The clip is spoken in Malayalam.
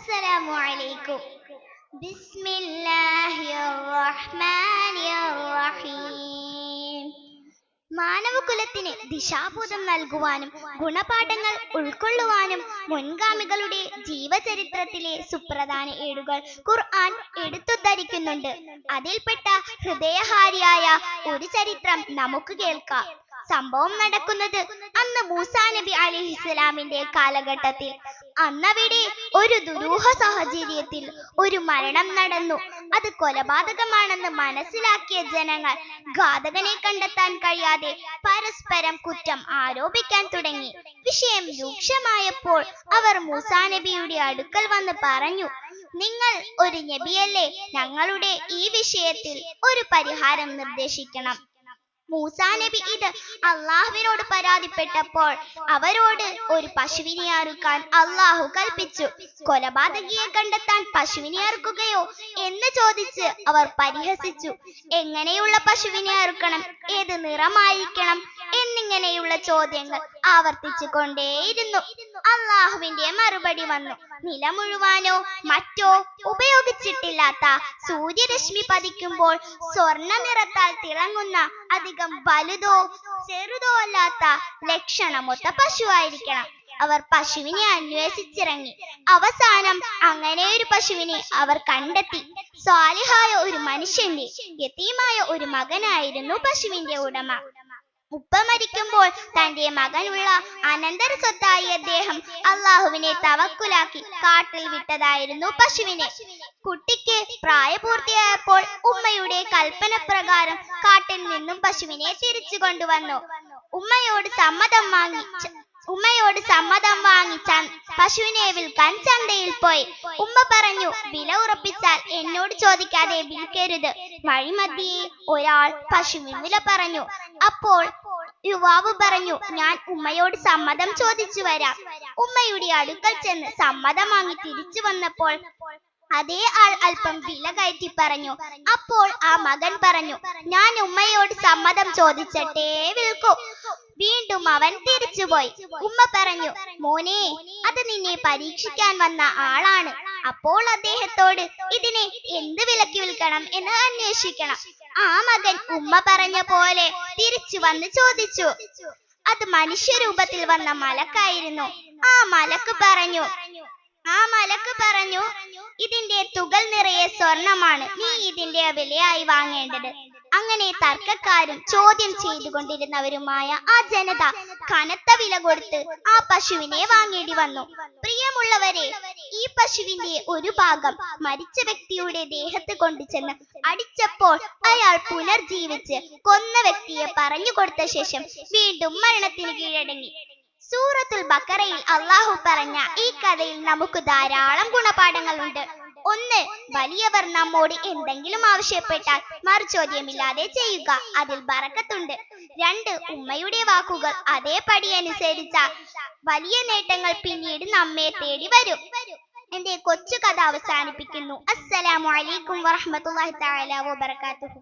അസ്സലാമു അലൈക്കും. ബിസ്മില്ലാഹിർ റഹ്മാനിർ റഹീം. മാനവകുലത്തിന് ദിശാബോധം നൽകുവാനും ഗുണപാഠങ്ങൾ ഉൾക്കൊള്ളുവാനും മുൻഗാമികളുടെ ജീവചരിത്രത്തിലെ സുപ്രധാന ഏടുകൾ ഖുർആൻ എടുത്തുദ്ധരിക്കുന്നുണ്ട്. അതിൽപ്പെട്ട ഹൃദയഹാരിയായ ഒരു ചരിത്രം നമുക്ക് കേൾക്കാം. സംഭവം നടക്കുന്നത് അന്ന് മൂസാ നബി അലൈഹിസ്സലാമിന്റെ കാലഘട്ടത്തിൽ. അന്നവിടെ ഒരു ദുരൂഹ സാഹചര്യത്തിൽ ഒരു മരണം നടന്നു. അത് കൊലപാതകമാണെന്ന് മനസ്സിലാക്കിയ ജനങ്ങൾ ഘാതകനെ കണ്ടെത്താൻ കഴിയാതെ പരസ്പരം കുറ്റം ആരോപിക്കാൻ തുടങ്ങി. വിഷയം രൂക്ഷമായപ്പോൾ അവർ മൂസാ നബിയുടെ അടുക്കൽ വന്ന് പറഞ്ഞു, നിങ്ങൾ ഒരു നബിയല്ലേ, ഞങ്ങളുടെ ഈ വിഷയത്തിൽ ഒരു പരിഹാരം നിർദ്ദേശിക്കണം. മൂസാ നബി ഇത് അള്ളാഹുവിനോട് പരാതിപ്പെട്ടപ്പോൾ അവരോട് ഒരു പശുവിനെ അറുക്കാൻ അള്ളാഹു കൽപ്പിച്ചു. കൊലപാതകിയെ കണ്ടെത്താൻ പശുവിനെ അറുക്കുകയോ എന്ന് ചോദിച്ച് അവർ പരിഹസിച്ചു. എങ്ങനെയുള്ള പശുവിനെ അറുക്കണം, ഏത് നിറമായിരിക്കണം എന്നിങ്ങനെയുള്ള ചോദ്യങ്ങൾ ആവർത്തിച്ചു കൊണ്ടേയിരുന്നു. അള്ളാഹുവിന്റെ മറുപടി വന്നു. നില മുഴുവാനോ മറ്റോ ഉപയോഗിച്ചിട്ടില്ലാത്ത സൂര്യരശ്മി പതിക്കുമ്പോൾ സ്വർണ്ണ നിറത്താൽ തിളങ്ങുന്ന അധികം വലുതോ ചെറുതോ അല്ലാത്ത ലക്ഷണമൊത്ത പശുവായിരിക്കണം. അവർ പശുവിനെ അന്വേഷിച്ചിറങ്ങി. അവസാനം അങ്ങനെ ഒരു പശുവിനെ അവർ കണ്ടെത്തി. സ്വാലിഹായ ഒരു മനുഷ്യന്റെ യതീമായ ഒരു മകനായിരുന്നു പശുവിന്റെ ഉടമ. ഉപ്പ മരിക്കുമ്പോൾ തന്റെ മകനുള്ള അനന്തര സ്വത്തായി അദ്ദേഹം അള്ളാഹുവിനെ തവക്കുലാക്കി കാട്ടിൽ വിട്ടതായിരുന്നു പശുവിനെ. കുട്ടിക്ക് പ്രായപൂർത്തിയായപ്പോൾ ഉമ്മയുടെ കൽപ്പന പ്രകാരം കാട്ടിൽ നിന്നും പശുവിനെ തിരിച്ചു കൊണ്ടുവന്നു. ഉമ്മയോട് സമ്മതം വാങ്ങി പശുവിനെ വിൽക്കാൻ ചന്തയിൽ പോയി. ഉമ്മ പറഞ്ഞു, വില ഉറപ്പിച്ചാൽ എന്നോട് ചോദിക്കാതെ വിൽക്കരുത്. വഴിമധ്യേ ഒരാൾ പശുവിന് വില പറഞ്ഞു. അപ്പോൾ യുവാവ് പറഞ്ഞു, ഞാൻ ഉമ്മയോട് സമ്മതം ചോദിച്ചു വരാം. ഉമ്മയുടെ അടുക്കൽ ചെന്ന് സമ്മതം വാങ്ങി തിരിച്ചു വന്നപ്പോൾ അതേ ആൾ അല്പം വില കയറ്റി പറഞ്ഞു. അപ്പോൾ ആ മകൻ പറഞ്ഞു, ഞാൻ ഉമ്മയോട് സമ്മതം ചോദിച്ചിട്ടേ വിൽക്കൂ. വീണ്ടും അവൻ തിരിച്ചുപോയി. ഉമ്മ പറഞ്ഞു, മോനെ, അത് നിന്നെ പരീക്ഷിക്കാൻ വന്ന ആളാണ്. അപ്പോൾ അദ്ദേഹത്തോട് ഇതിനെ എന്ത് വിലക്ക് വിൽക്കണം എന്ന് അന്വേഷിക്കണം. ആ മകൻ ഉമ്മ പറഞ്ഞ പോലെ തിരിച്ചു വന്ന് ചോദിച്ചു. അത് മനുഷ്യരൂപത്തിൽ വന്ന മലക്കായിരുന്നു. ആ മലക്ക് പറഞ്ഞു, ഇതിന്റെ തുകൽ നിറയെ സ്വർണമാണ് നീ ഇതിന്റെ വിലയായി വാങ്ങേണ്ടത്. അങ്ങനെ തർക്കക്കാരും ചോദ്യം ചെയ്തുകൊണ്ടിരുന്നവരുമായ ആ ജനത കനത്ത വില കൊടുത്ത് ആ പശുവിനെ വാങ്ങേണ്ടി വന്നു. പ്രിയമുള്ളവരെ, ഈ പശുവിന്റെ ഒരു ഭാഗം മരിച്ച വ്യക്തിയുടെ ദേഹത്ത് കൊണ്ടുചെന്ന് അടിച്ചപ്പോൾ അയാൾ പുനർജീവിച്ച് കൊന്ന വ്യക്തിയെ പറഞ്ഞു കൊടുത്ത ശേഷം വീണ്ടും മരണത്തിന് കീഴടങ്ങി. സൂറത്തുൽ ബഖറയിൽ അള്ളാഹു പറഞ്ഞ ഈ കഥയിൽ നമുക്ക് ധാരാളം ഗുണപാഠങ്ങളുണ്ട്. 1. വലിയവർ നമ്മോട് എന്തെങ്കിലും ആവശ്യപ്പെട്ടാൽ മറുചോദ്യമില്ലാതെ ചെയ്യുക, അതിൽ ബറക്കത്തുണ്ട്. 2. ഉമ്മയുടെ വാക്കുകൾ അതേപടി അനുസരിച്ചാൽ വലിയ നേട്ടങ്ങൾ പിന്നീട് നമ്മെ തേടി വരും. എന്റെ കൊച്ചു കഥ അവസാനിപ്പിക്കുന്നു. അസ്സലാമു അലൈക്കും വറഹ്മത്തുള്ളാഹി തആല വബറകാതുഹു.